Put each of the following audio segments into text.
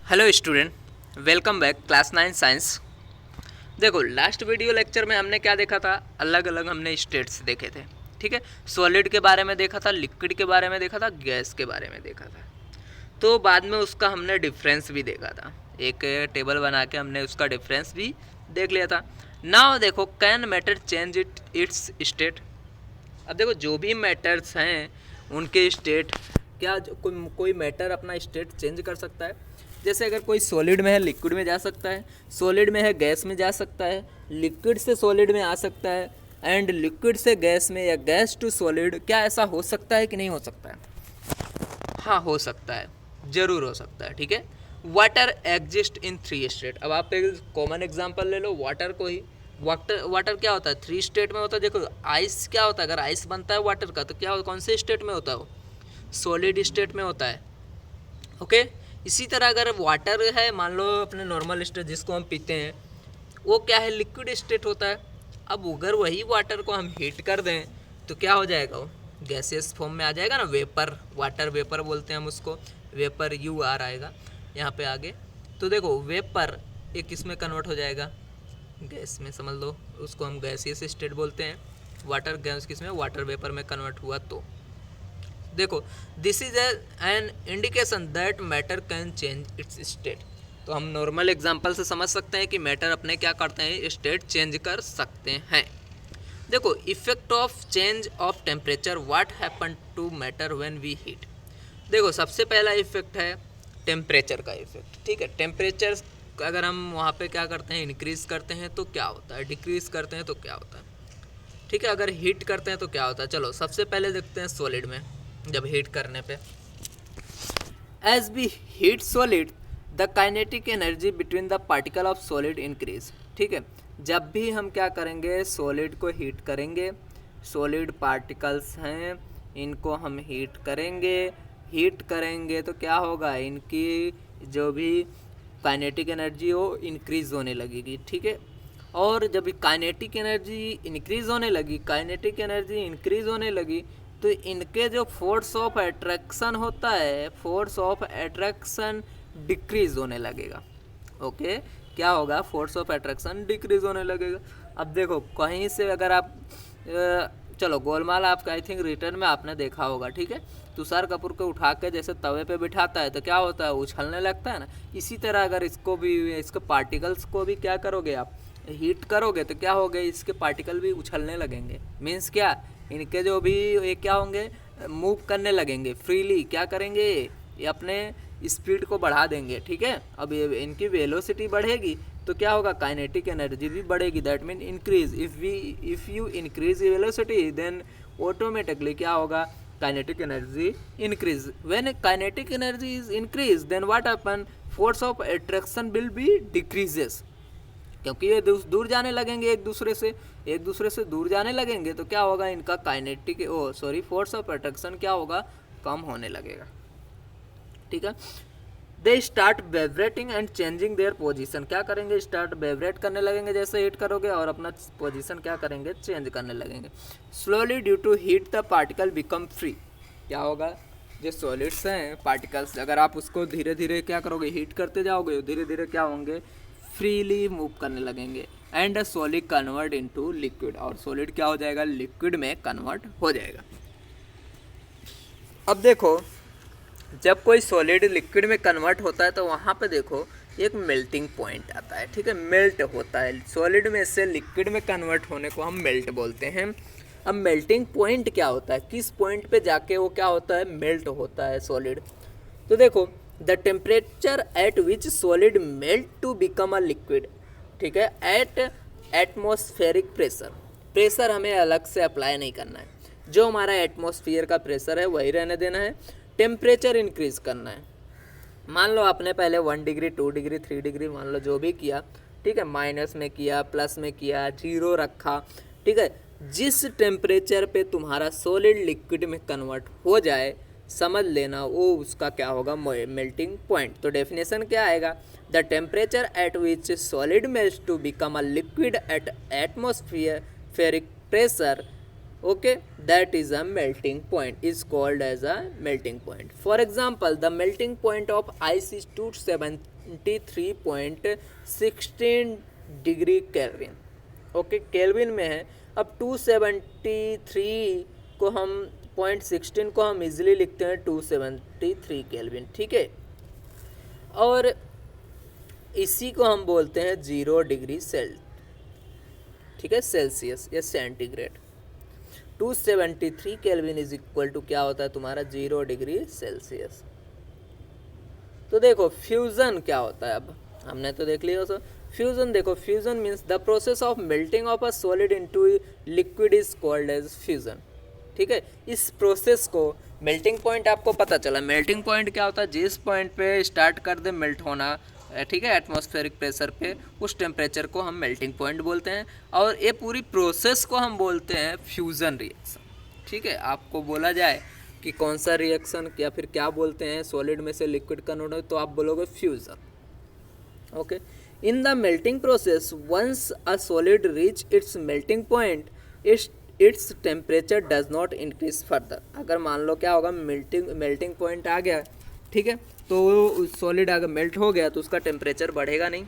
Hello student, welcome back class 9 science. देखो last video lecture में हमने क्या देखा था, अलग अलग हमने स्टेट्स देखे थे। ठीक है, सॉलिड के बारे में देखा था, लिक्विड के बारे में देखा था, गैस के बारे में देखा था। तो बाद में उसका हमने डिफरेंस भी देखा था, एक टेबल बना के हमने उसका डिफरेंस भी देख लिया था। नाउ देखो, can matter change it's state. अब देखो जो भी मैटर्स हैं उनके स्टेट, क्या कोई मैटर अपना स्टेट चेंज कर सकता है। जैसे अगर कोई सॉलिड में है लिक्विड में जा सकता है, सॉलिड में है गैस में जा सकता है, लिक्विड से सॉलिड में आ सकता है, एंड लिक्विड से गैस में या गैस टू सॉलिड। क्या ऐसा हो सकता है कि नहीं हो सकता है? हाँ, हो सकता है, ज़रूर हो सकता है। ठीक है, वाटर एग्जिस्ट इन 3 स्टेट। अब आप एक कॉमन एग्जांपल ले लो वाटर को ही। वाटर क्या होता है? 3 स्टेट में होता है। देखो आइस क्या होता है, अगर आइस बनता है वाटर का तो क्या होता, कौन से स्टेट में होता है वो? सॉलिड स्टेट में होता है। ओके, इसी तरह अगर वाटर है, मान लो अपने नॉर्मल स्टेट जिसको हम पीते हैं, वो क्या है? लिक्विड स्टेट होता है। अब अगर वही वाटर को हम हीट कर दें तो क्या हो जाएगा? वो गैसियस फॉर्म में आ जाएगा ना, वेपर। वाटर वेपर बोलते हैं हम उसको, वेपर UR आएगा यहाँ पे आगे। तो देखो वेपर एक किस में कन्वर्ट हो जाएगा? गैस में, समझ लो उसको हम गैसियस स्टेट बोलते हैं। वाटर गैस किस में? वाटर वेपर में कन्वर्ट हुआ तो देखो, this is an indication that matter can change it's state. तो हम नॉर्मल एग्जांपल से समझ सकते हैं कि मैटर अपने क्या करते हैं, स्टेट चेंज कर सकते हैं। देखो, effect of change of temperature, what happen to matter when we heat. देखो सबसे पहला इफेक्ट है टेम्परेचर का इफेक्ट। ठीक है, टेम्परेचर अगर हम वहाँ पे क्या करते हैं, इंक्रीज करते हैं तो क्या होता है, डिक्रीज करते हैं तो क्या होता है। ठीक है, अगर हीट करते हैं तो क्या होता है। चलो सबसे पहले देखते हैं सॉलिड में, जब हीट करने पे, as we heat solid the kinetic energy between the particle of solid increase. ठीक है, जब भी हम क्या करेंगे, सॉलिड को हीट करेंगे, सॉलिड पार्टिकल्स हैं इनको हम हीट करेंगे। हीट करेंगे तो क्या होगा, इनकी जो भी काइनेटिक एनर्जी हो इंक्रीज होने लगेगी। ठीक है, और जब काइनेटिक एनर्जी इंक्रीज होने लगी, काइनेटिक एनर्जी इंक्रीज होने लगी तो इनके जो फोर्स ऑफ अट्रैक्शन होता है, फोर्स ऑफ अट्रैक्शन डिक्रीज होने लगेगा। ओके, क्या होगा? फोर्स ऑफ अट्रैक्शन डिक्रीज होने लगेगा। अब देखो कहीं से अगर आप चलो गोलमाल आपका आई थिंक रिटर्न में आपने देखा होगा। ठीक है, तुषार कपूर को उठा के जैसे तवे पे बिठाता है तो क्या होता है, उछलने लगता है ना। इसी तरह अगर इसको भी, इसके पार्टिकल्स को भी क्या करोगे आप, हीट करोगे तो क्या होगा, इसके पार्टिकल भी उछलने लगेंगे। मीन्स क्या, इनके जो भी ये क्या होंगे, मूव करने लगेंगे फ्रीली। क्या करेंगे, ये अपने स्पीड को बढ़ा देंगे। ठीक है, अब ये इनकी वेलोसिटी बढ़ेगी तो क्या होगा, काइनेटिक एनर्जी भी बढ़ेगी। That mean increase. If you increase velocity then automatically क्या होगा, kinetic energy increase. When kinetic energy is increase then what happen, force of attraction will be decreases. क्योंकि ये दूर जाने लगेंगे एक दूसरे से दूर जाने लगेंगे तो क्या होगा, इनका काइनेटिक फोर्स ऑफ अट्रैक्शन क्या होगा, कम होने लगेगा। ठीक है, they start vibrating and changing their position. क्या करेंगे, स्टार्ट वाइब्रेट करने लगेंगे जैसे हीट करोगे, और अपना पोजीशन क्या करेंगे, चेंज करने लगेंगे। Slowly due to heat the particle become free. क्या होगा, जो सॉलिड्स हैं पार्टिकल्स, अगर आप उसको धीरे धीरे क्या करोगे, हीट करते जाओगे, धीरे धीरे क्या होंगे, फ्रीली मूव करने लगेंगे। And solid convert into liquid, और सॉलिड क्या हो जाएगा, लिक्विड में कन्वर्ट हो जाएगा। अब देखो, जब कोई सॉलिड लिक्विड में कन्वर्ट होता है तो वहाँ पे देखो एक मेल्टिंग पॉइंट आता है। ठीक है, मेल्ट होता है, सॉलिड में से लिक्विड में कन्वर्ट होने को हम मेल्ट बोलते हैं। अब मेल्टिंग पॉइंट क्या होता है, किस पॉइंट पे जाके वो क्या होता है, मेल्ट होता है सॉलिड। तो देखो, the temperature at which solid melt to become a liquid. ठीक है, एट एटमॉस्फेरिक प्रेशर। प्रेशर हमें अलग से अप्लाई नहीं करना है, जो हमारा एटमॉस्फेयर का प्रेशर है वही रहने देना है। टेम्परेचर इंक्रीज करना है। मान लो आपने पहले 1 डिग्री 2 डिग्री 3 डिग्री मान लो जो भी किया, ठीक है, माइनस में किया, प्लस में किया, 0 रखा। ठीक है, जिस टेम्परेचर पे तुम्हारा सॉलिड लिक्विड में कन्वर्ट हो जाए, समझ लेना वो उसका क्या होगा, मेल्टिंग पॉइंट। तो डेफिनेशन क्या आएगा, the temperature at which solid melts to become a liquid at atmospheric pressure Okay, that is a melting point, is called as a melting point. For example, the melting point of ice is 273.16 degree kelvin. Okay, kelvin में है. अब 273 को हम 0.16 को हम easily लिखते हैं 273 kelvin. ठीक है, और इसी को हम बोलते हैं 0 डिग्री सेल. ठीक है, सेल्सियस या centigrade. 273 kelvin is equal to क्या होता है तुम्हारा 0 डिग्री सेल्सियस. तो देखो फ्यूजन क्या होता है. अब हमने तो देख लिया. फ्यूजन देखो, fusion means the process of melting of a solid into liquid is called as fusion. ठीक है, इस प्रोसेस को मेल्टिंग पॉइंट आपको पता चला. मेल्टिंग पॉइंट क्या होता है, जिस पॉइंट पे स्टार्ट कर दे मेल्ट होना, ठीक है, एटमॉस्फेरिक प्रेशर पे, उस टेम्परेचर को हम मेल्टिंग पॉइंट बोलते हैं. और ये पूरी प्रोसेस को हम बोलते हैं फ्यूज़न रिएक्शन. ठीक है, आपको बोला जाए कि कौन सा रिएक्शन या फिर क्या बोलते हैं सॉलिड में से लिक्विड कन्वर्ट हो, तो आप बोलोगे fusion. Okay, in the melting process once a solid reach its melting point its temperature does not increase further. अगर मान लो क्या होगा, मेल्टिंग पॉइंट आ गया, ठीक है, तो सॉलिड अगर मेल्ट हो गया तो उसका टेम्परेचर बढ़ेगा नहीं.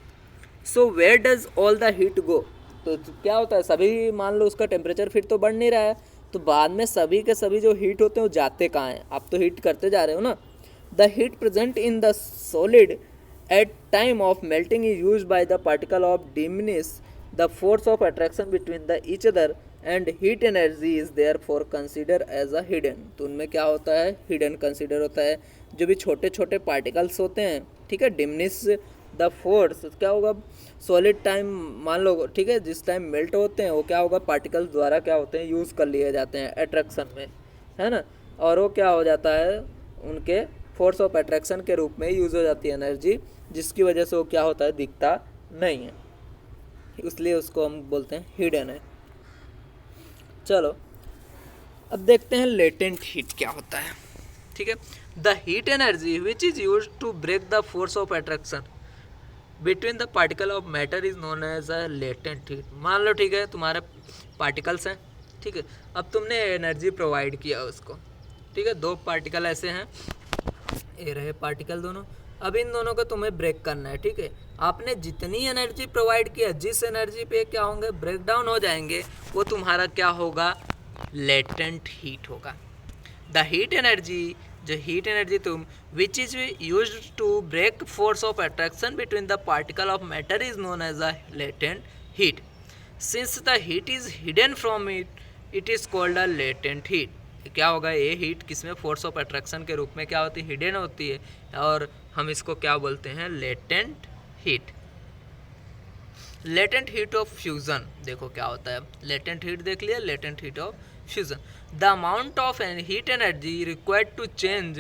So where does all the heat go. तो क्या होता है, सभी मान लो उसका टेम्परेचर फिर तो बढ़ नहीं रहा है, तो बाद में सभी के सभी जो हीट होते हैं वो जाते कहाँ हैं. आप तो हीट करते जा रहे हो ना. The heat present in the solid at time of melting is use by the particle of diminish the force of attraction between the each other and heat energy is there for consider as a hidden. तो उनमें क्या होता है, hidden consider होता है. जो भी छोटे छोटे पार्टिकल्स होते हैं, ठीक है, डिमिनिश द फोर्स, क्या होगा, सॉलिड टाइम मान लो, ठीक है, जिस टाइम मेल्ट होते हैं वो क्या होगा, पार्टिकल्स द्वारा क्या होते हैं, यूज़ कर लिए जाते हैं अट्रैक्शन में, है ना. और वो क्या हो जाता है, उनके फोर्स ऑफ अट्रैक्शन के रूप में यूज़ हो जाती है एनर्जी, जिसकी वजह से वो क्या होता है, दिखता नहीं है, इसलिए उसको हम बोलते हैं हिडन है. चलो अब देखते हैं लेटेंट हीट क्या होता है. ठीक है, the heat energy which is use to break the force of attraction between the particle of matter is known as a latent heat. मान लो, ठीक है, तुम्हारे पार्टिकल्स हैं, ठीक है, अब तुमने एनर्जी प्रोवाइड किया उसको. ठीक है, दो पार्टिकल ऐसे हैं, ये रहे पार्टिकल दोनों. अब इन दोनों को तुम्हें ब्रेक करना है. ठीक है, आपने जितनी एनर्जी प्रोवाइड किया, जिस एनर्जी पे क्या होंगे, ब्रेक डाउन हो जाएंगे, वो तुम्हारा क्या होगा, लेटेंट हीट होगा. द हीट एनर्जी, जो हीट एनर्जी तुम which is use to break force of attraction between the particle of matter is known as a latent heat. Since the heat is hidden from it is called a latent heat. क्या होगा, ये heat किसमें, force of attraction के रूप में क्या होती है, हिडन होती है, और हम इसको क्या बोलते हैं, latent heat. Latent heat of fusion देखो क्या होता है. लेटेंट हीट देख लिया, latent heat of fusion. The amount of heat energy required to change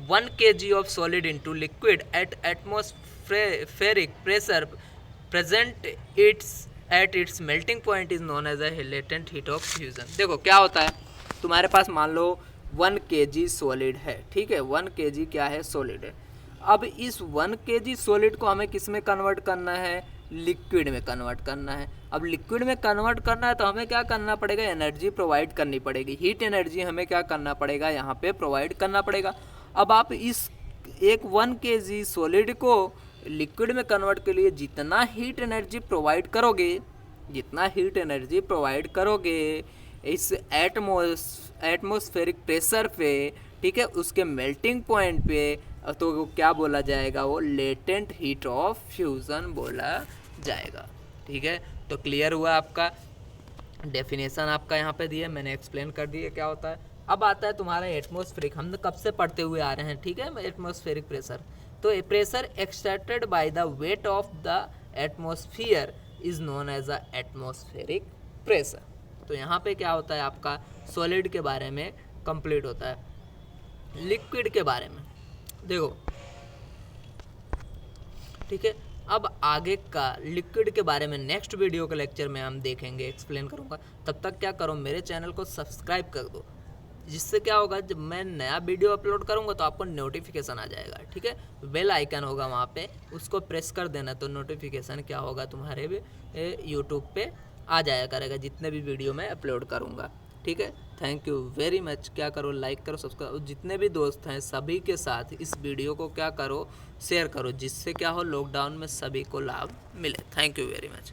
1 kg of solid into liquid at atmospheric pressure present at its melting point is known as a latent heat of fusion. देखो क्या होता है, तुम्हारे पास मान लो 1 kg solid है. ठीक है, 1 kg क्या है, सॉलिड है. अब इस 1 kg सॉलिड को हमें किस में कन्वर्ट करना है, लिक्विड में कन्वर्ट करना है. अब लिक्विड में कन्वर्ट करना है तो हमें क्या करना पड़ेगा, एनर्जी प्रोवाइड करनी पड़ेगी. हीट एनर्जी हमें क्या करना पड़ेगा, यहाँ पे प्रोवाइड करना पड़ेगा. अब आप इस एक 1 kg सॉलिड को लिक्विड में कन्वर्ट के लिए जितना हीट एनर्जी प्रोवाइड करोगे इस एटमॉस्फेरिक प्रेशर पे, ठीक है, उसके मेल्टिंग पॉइंट पे, तो क्या बोला जाएगा, वो लेटेंट हीट ऑफ फ्यूजन बोला जाएगा. ठीक है, तो क्लियर हुआ आपका. डेफिनेशन आपका यहाँ पे दिया, मैंने एक्सप्लेन कर दिया क्या होता है. अब आता है तुम्हारा एटमॉस्फेरिक, हम कब से पढ़ते हुए आ रहे हैं. ठीक है, एटमॉस्फेरिक प्रेशर. तो pressure extracted by the weight of the atmosphere is known as a atmospheric pressure. तो यहाँ पे क्या होता है, आपका सॉलिड के बारे में कंप्लीट होता है. लिक्विड के बारे में देखो, ठीक है, अब आगे का लिक्विड के बारे में नेक्स्ट वीडियो के लेक्चर में हम देखेंगे, एक्सप्लेन करूँगा. तब तक क्या करो, मेरे चैनल को सब्सक्राइब कर दो, जिससे क्या होगा, जब मैं नया वीडियो अपलोड करूँगा तो आपको नोटिफिकेशन आ जाएगा. ठीक है, बेल आइकन होगा वहाँ पे, उसको प्रेस कर देना, तो नोटिफिकेशन क्या होगा, तुम्हारे भी यूट्यूब पे आ जाया करेगा जितने भी वीडियो मैं अपलोड करूँगा. ठीक है, थैंक यू वेरी मच। क्या करो, लाइक करो, सब्सक्राइब, जितने भी दोस्त हैं सभी के साथ इस वीडियो को क्या करो, शेयर करो, जिससे क्या हो लॉकडाउन में सभी को लाभ मिले। Thank you very much.